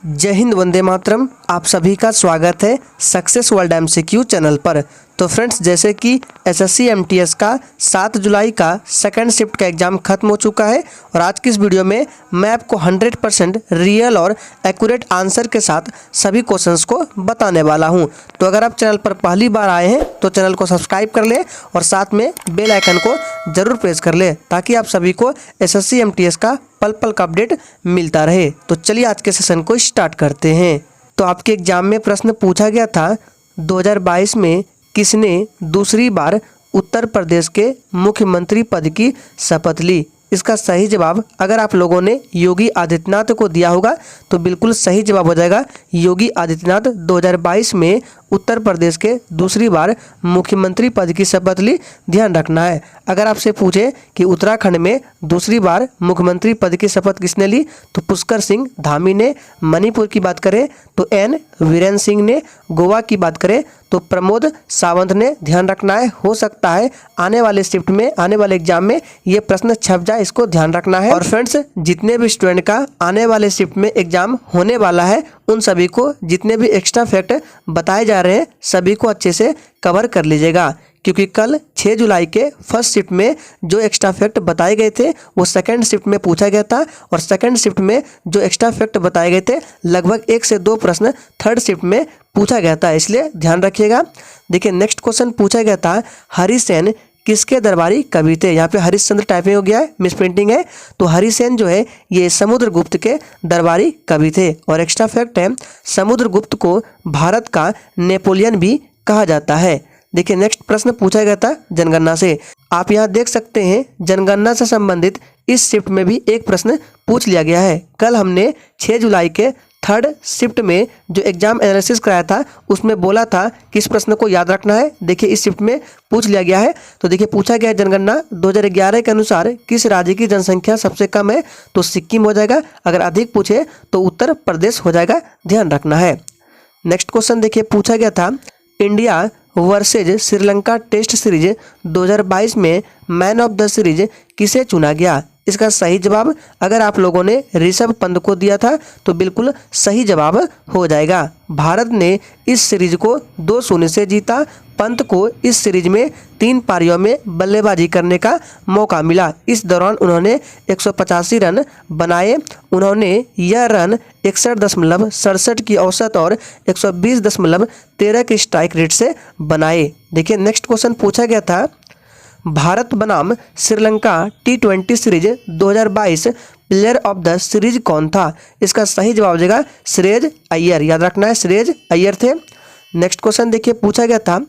जय हिंद, वंदे मातरम। आप सभी का स्वागत है सक्सेस वर्ल्ड एमसीक्यू चैनल पर। तो फ्रेंड्स, जैसे कि एसएससी एमटीएस का 7 जुलाई का सेकंड शिफ्ट का एग्ज़ाम खत्म हो चुका है और आज की इस वीडियो में मैं आपको 100% रियल और एक्यूरेट आंसर के साथ सभी क्वेश्चंस को बताने वाला हूं। तो अगर आप चैनल पर पहली बार आए हैं तो चैनल को सब्सक्राइब कर लें और साथ में बेल आइकन को ज़रूर प्रेस कर लें ताकि आप सभी को एसएससी एमटीएस का पल पल का अपडेट मिलता रहे। तो चलिए आज के सेशन को स्टार्ट करते हैं। तो आपके एग्जाम में प्रश्न पूछा गया था 2022 में किसने दूसरी बार उत्तर प्रदेश के मुख्यमंत्री पद की शपथ ली। इसका सही जवाब अगर आप लोगों ने योगी आदित्यनाथ को दिया होगा तो बिल्कुल सही जवाब हो जाएगा योगी आदित्यनाथ 2022 में उत्तर प्रदेश के दूसरी बार मुख्यमंत्री पद की शपथ ली। ध्यान रखना है, अगर आपसे पूछे कि उत्तराखंड में दूसरी बार मुख्यमंत्री पद की शपथ किसने ली तो पुष्कर सिंह धामी ने। मणिपुर की बात करें तो एन वीरेंद्र सिंह ने। गोवा की बात करें तो प्रमोद सावंत ने। ध्यान रखना है, हो सकता है आने वाले शिफ्ट में, आने वाले एग्जाम में ये प्रश्न छप जाए, इसको ध्यान रखना है। और फ्रेंड्स, जितने भी स्टूडेंट का आने वाले शिफ्ट में एग्जाम होने वाला है उन सभी को जितने भी एक्स्ट्रा फैक्ट बताए जा रहे हैं सभी को अच्छे से कवर कर लीजिएगा, क्योंकि कल 6 जुलाई के फर्स्ट शिफ्ट में जो एक्स्ट्रा फैक्ट बताए गए थे वो सेकंड शिफ्ट में पूछा गया था और सेकंड शिफ्ट में जो एक्स्ट्रा फैक्ट बताए गए थे लगभग 1 से 2 प्रश्न थर्ड शिफ्ट में पूछा गया था, इसलिए ध्यान रखिएगा। देखिए, नेक्स्ट क्वेश्चन पूछा गया था हरिसेन किसके दरबारी कवि थे। यहाँ पे हरिश्चंद्र टाइपिंग हो गया है, मिस प्रिंटिंग है। तो हरिसेन जो है ये समुद्रगुप्त के दरबारी कवि थे। और एक्स्ट्रा फैक्ट है, समुद्रगुप्त को भारत का नेपोलियन भी कहा जाता है। देखिए, नेक्स्ट प्रश्न पूछा गया था जनगणना से। आप यहाँ देख सकते हैं जनगणना से संबंधित इस शिफ्ट में भी एक प्रश्न पूछ लिया गया है। कल हमने 6 जुलाई के थर्ड शिफ्ट में जो एग्जाम एनालिसिस कराया था उसमें बोला था कि इस प्रश्न को याद रखना है। देखिए, इस शिफ्ट में पूछ लिया गया है। तो देखिए, पूछा गया है जनगणना 2011 के अनुसार किस राज्य की जनसंख्या सबसे कम है, तो सिक्किम हो जाएगा। अगर अधिक पूछे तो उत्तर प्रदेश हो जाएगा, ध्यान रखना है। नेक्स्ट क्वेश्चन देखिए, पूछा गया था India versus Sri Lanka test series 2022 में मैन ऑफ द सीरीज किसे चुना गया। इसका सही जवाब अगर आप लोगों ने ऋषभ पंत को दिया था तो बिल्कुल सही जवाब हो जाएगा। भारत ने इस सीरीज को 2-0 से जीता। पंत को इस सीरीज में 3 पारियों में बल्लेबाजी करने का मौका मिला। इस दौरान उन्होंने 185 रन बनाए। उन्होंने यह रन 61.67 की औसत और 120.13 की स्ट्राइक रेट से बनाए। देखिए, नेक्स्ट क्वेश्चन पूछा गया था भारत बनाम Sri Lanka T20 series 2022 player of the series कौन था। इसका सही जवाब हो जाएगा श्रेयस अय्यर। याद रखना है, श्रेयस अय्यर थे। नेक्स्ट क्वेश्चन देखिए, पूछा गया था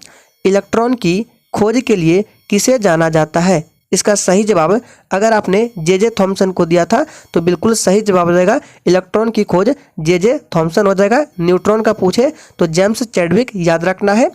इलेक्ट्रॉन की खोज के लिए किसे जाना जाता है। इसका सही जवाब अगर आपने जे थॉमसन को दिया था तो बिल्कुल सही जवाब हो जाएगा इलेक्ट्रॉन की खोज जे थॉमसन हो जाएगा। न्यूट्रॉन का पूछे तो जेम्स चैडविक, याद रखना है।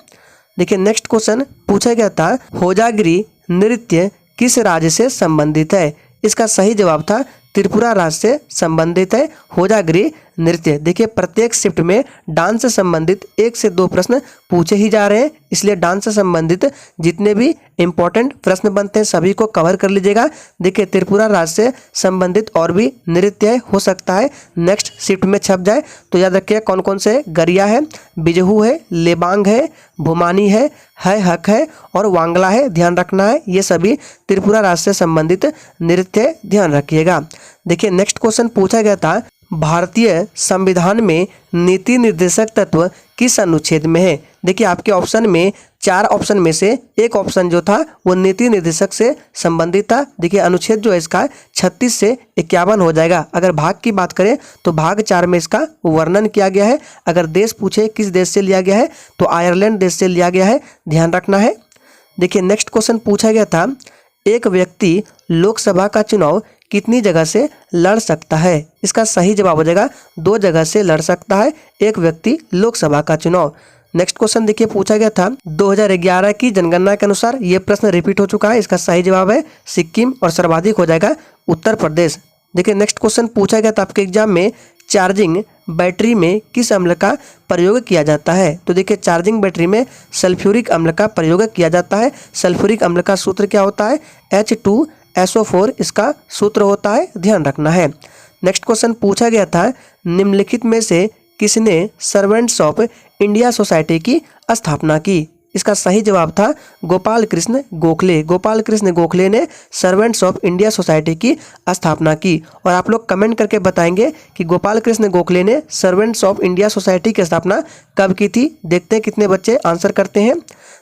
देखिए, नेक्स्ट क्वेश्चन पूछा गया था होजागिरी नृत्य किस राज्य से संबंधित है। इसका सही जवाब था त्रिपुरा राज्य से संबंधित है होजागिरी नृत्य। देखिए, प्रत्येक शिफ्ट में डांस से संबंधित 1 से 2 प्रश्न पूछे ही जा रहे हैं, इसलिए डांस से संबंधित जितने भी इंपॉर्टेंट प्रश्न बनते हैं सभी को कवर कर लीजिएगा। देखिए, त्रिपुरा राज्य से संबंधित और भी नृत्य हो सकता है नेक्स्ट शिफ्ट में छप जाए, तो याद रखिए कौन कौन से। गरिया है, बिजहू है, लेबांग है, भूमानी है हक है और वांगला है। ध्यान रखना है, ये सभी त्रिपुरा राज्य से संबंधित नृत्य, ध्यान रखिएगा। देखिए, नेक्स्ट क्वेश्चन पूछा गया था भारतीय संविधान में नीति निर्देशक तत्व किस अनुच्छेद में है। देखिए, आपके ऑप्शन में 4 ऑप्शन में से एक ऑप्शन जो था वो नीति निर्देशक से संबंधित था। देखिए, अनुच्छेद जो है इसका 36 से 51 हो जाएगा। अगर भाग की बात करें तो भाग 4 में इसका वर्णन किया गया है। अगर देश पूछे किस देश से लिया गया है तो आयरलैंड देश से लिया गया है, ध्यान रखना है। देखिए, नेक्स्ट क्वेश्चन पूछा गया था एक व्यक्ति लोकसभा का चुनाव कितनी जगह से लड़ सकता है। इसका सही जवाब हो जाएगा 2 जगह से लड़ सकता है एक व्यक्ति लोकसभा का चुनाव। नेक्स्ट क्वेश्चन देखिए, पूछा गया था 2011 की जनगणना के अनुसार ये प्रश्न रिपीट हो चुका है। इसका सही जवाब है सिक्किम और सर्वाधिक हो जाएगा उत्तर प्रदेश। देखिए, नेक्स्ट क्वेश्चन पूछा गया था आपके एग्जाम में चार्जिंग बैटरी में किस अम्ल का प्रयोग किया जाता है। तो देखिए, चार्जिंग बैटरी में सल्फ्यूरिक अम्ल का प्रयोग किया जाता है। सल्फ्यूरिक अम्ल का सूत्र क्या होता है, H2SO4 इसका सूत्र होता है, ध्यान रखना है। नेक्स्ट क्वेश्चन पूछा गया था, निम्नलिखित में से किसने सर्वेंट्स ऑफ इंडिया सोसाइटी की स्थापना की? इसका सही जवाब था गोपाल कृष्ण गोखले। गोपाल कृष्ण गोखले ने सर्वेंट्स ऑफ इंडिया सोसाइटी की स्थापना की। और आप लोग कमेंट करके बताएंगे कि गोपाल कृष्ण गोखले ने सर्वेंट्स ऑफ इंडिया सोसाइटी की स्थापना कब की थी। देखते हैं कितने बच्चे आंसर करते हैं।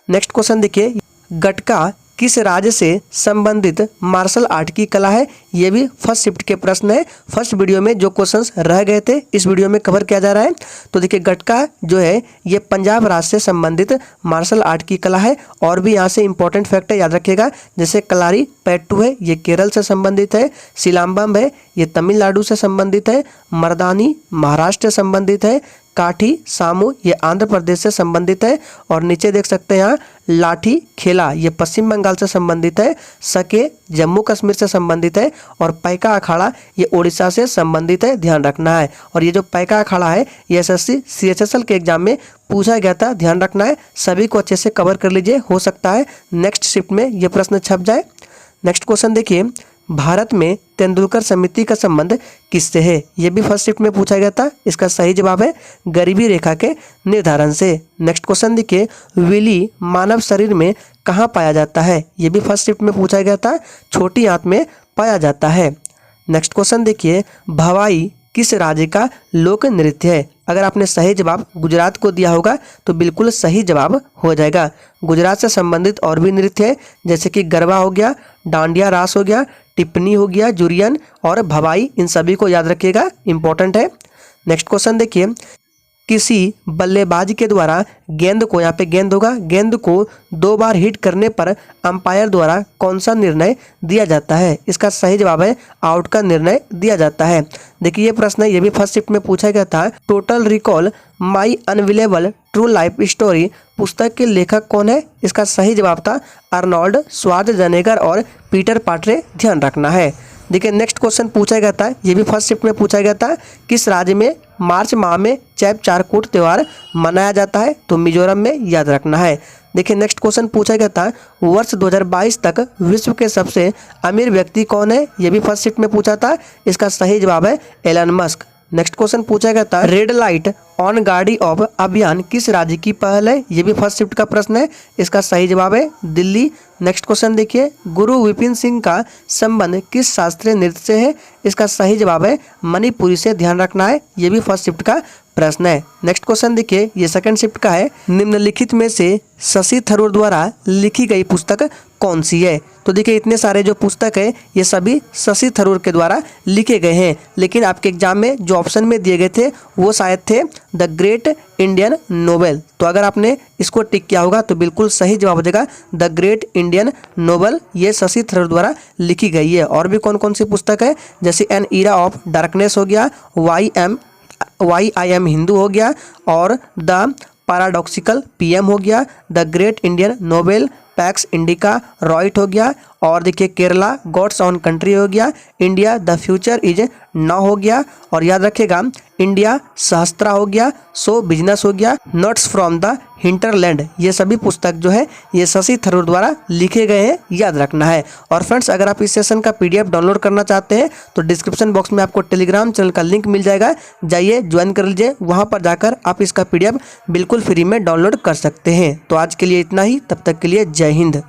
नेक्स्ट क्वेश्चन देखिए, गटका किस राज्य से संबंधित मार्शल आर्ट की कला है? ये भी फर्स्ट शिफ्ट के प्रश्न है। फर्स्ट वीडियो में जो क्वेश्चंस रह गए थे इस वीडियो में कवर किया जा रहा है। तो देखिए, गटका जो है ये पंजाब राज्य से संबंधित मार्शल आर्ट की कला है। और भी यहाँ से इंपॉर्टेंट फैक्ट याद रखिएगा, जैसे कलारी पैट्टू है ये केरल से संबंधित है, सिलाम्बम है ये तमिलनाडु से संबंधित है, मर्दानी महाराष्ट्र से संबंधित है, काठी सामू ये आंध्र प्रदेश से संबंधित है, और नीचे देख सकते हैं यहाँ लाठी खेला ये पश्चिम बंगाल से संबंधित है, सके जम्मू कश्मीर से संबंधित है, और पैका अखाड़ा ये उड़ीसा से संबंधित है, ध्यान रखना है। और ये जो पैका अखाड़ा है ये एसएससी CHSL के एग्जाम में पूछा गया था, ध्यान रखना है। सभी को अच्छे से कवर कर लीजिए, हो सकता है नेक्स्ट शिफ्ट में ये प्रश्न छप जाए। नेक्स्ट क्वेश्चन देखिए, भारत में तेंदुलकर समिति का संबंध किससे है? ये भी फर्स्ट शिफ्ट में पूछा गया था। इसका सही जवाब है गरीबी रेखा के निर्धारण से। नेक्स्ट क्वेश्चन देखिए, विली मानव शरीर में कहाँ पाया जाता है? ये भी फर्स्ट शिफ्ट में पूछा गया था, छोटी आंत में पाया जाता है। नेक्स्ट क्वेश्चन देखिए, भवाई किस राज्य का लोक नृत्य है? अगर आपने सही जवाब गुजरात को दिया होगा तो बिल्कुल सही जवाब हो जाएगा। गुजरात से संबंधित और भी नृत्य है, जैसे कि गरबा हो गया, डांडिया रास हो गया, टिप्पणी हो गया, जुरियन और भवाई, इन सभी को याद रखिएगा, इंपॉर्टेंट है। नेक्स्ट क्वेश्चन देखिए, किसी बल्लेबाज के द्वारा गेंद को, यहाँ पे गेंद होगा, गेंद को 2 बार हिट करने पर अंपायर द्वारा कौन सा निर्णय दिया जाता है? इसका सही जवाब है आउट का निर्णय दिया जाता है। देखिए ये प्रश्न ये भी फर्स्ट शिफ्ट में पूछा गया था। टोटल रिकॉल माई अनबिलीवेबल ट्रू लाइफ स्टोरी पुस्तक के लेखक कौन है? इसका सही जवाब था अर्नोल्ड श्वार्ज़नेगर और पीटर पार्ट्रे, ध्यान रखना है। देखिए नेक्स्ट क्वेश्चन पूछा गया था, ये भी फर्स्ट शिफ्ट में पूछा गया था, किस राज्य में मार्च माह में चैप चारकूट त्यौहार मनाया जाता है? तो मिजोरम में, याद रखना है। देखिए नेक्स्ट क्वेश्चन पूछा गया था, वर्ष 2022 तक विश्व के सबसे अमीर व्यक्ति कौन है? ये भी फर्स्ट शिफ्ट में पूछा था। इसका सही जवाब है एलन मस्क। नेक्स्ट क्वेश्चन पूछा गया था, रेड लाइट ऑन गाड़ी ऑफ अभियान किस राज्य की पहल है? ये भी फर्स्ट शिफ्ट का प्रश्न है। इसका सही जवाब है दिल्ली। नेक्स्ट क्वेश्चन देखिए, गुरु विपिन सिंह का संबंध किस शास्त्रीय नृत्य से है? इसका सही जवाब है मणिपुरी से, ध्यान रखना है। ये भी फर्स्ट शिफ्ट का प्रश्न है। नेक्स्ट क्वेश्चन देखिए, ये सेकंड शिफ्ट का है, निम्नलिखित में से शशि थरूर द्वारा लिखी गई पुस्तक कौन सी है? तो देखिए इतने सारे जो पुस्तक है ये सभी शशि थरूर के द्वारा लिखे गए हैं, लेकिन आपके एग्जाम में जो ऑप्शन में दिए गए थे वो शायद थे द ग्रेट इंडियन नोवेल। तो अगर आपने इसको टिक किया होगा तो बिल्कुल सही जवाब हो जाएगा द ग्रेट इंडियन नोवेल, ये शशि थरूर द्वारा लिखी गई है। और भी कौन कौन सी पुस्तक है, जैसे एन ईरा ऑफ डार्कनेस हो गया, वाई आई एम हिंदू हो गया, और द पैराडॉक्सिकल PM हो गया, the great Indian novel, Pax Indica riot हो गया, और देखिए केरला गॉड्स ऑन कंट्री हो गया, India the future is now हो गया, और याद रखिएगा इंडिया सहस्त्रा हो गया, सो बिजनेस हो गया, नोट्स फ्रॉम द हिंटरलैंड। ये सभी पुस्तक जो है ये शशि थरूर द्वारा लिखे गए हैं, याद रखना है। और फ्रेंड्स अगर आप इस सेशन का PDF डाउनलोड करना चाहते हैं तो डिस्क्रिप्शन बॉक्स में आपको टेलीग्राम चैनल का लिंक मिल जाएगा, जाइए ज्वाइन कर लीजिए, वहाँ पर जाकर आप इसका PDF बिल्कुल फ्री में डाउनलोड कर सकते हैं। तो आज के लिए इतना ही, तब तक के लिए जय हिंद।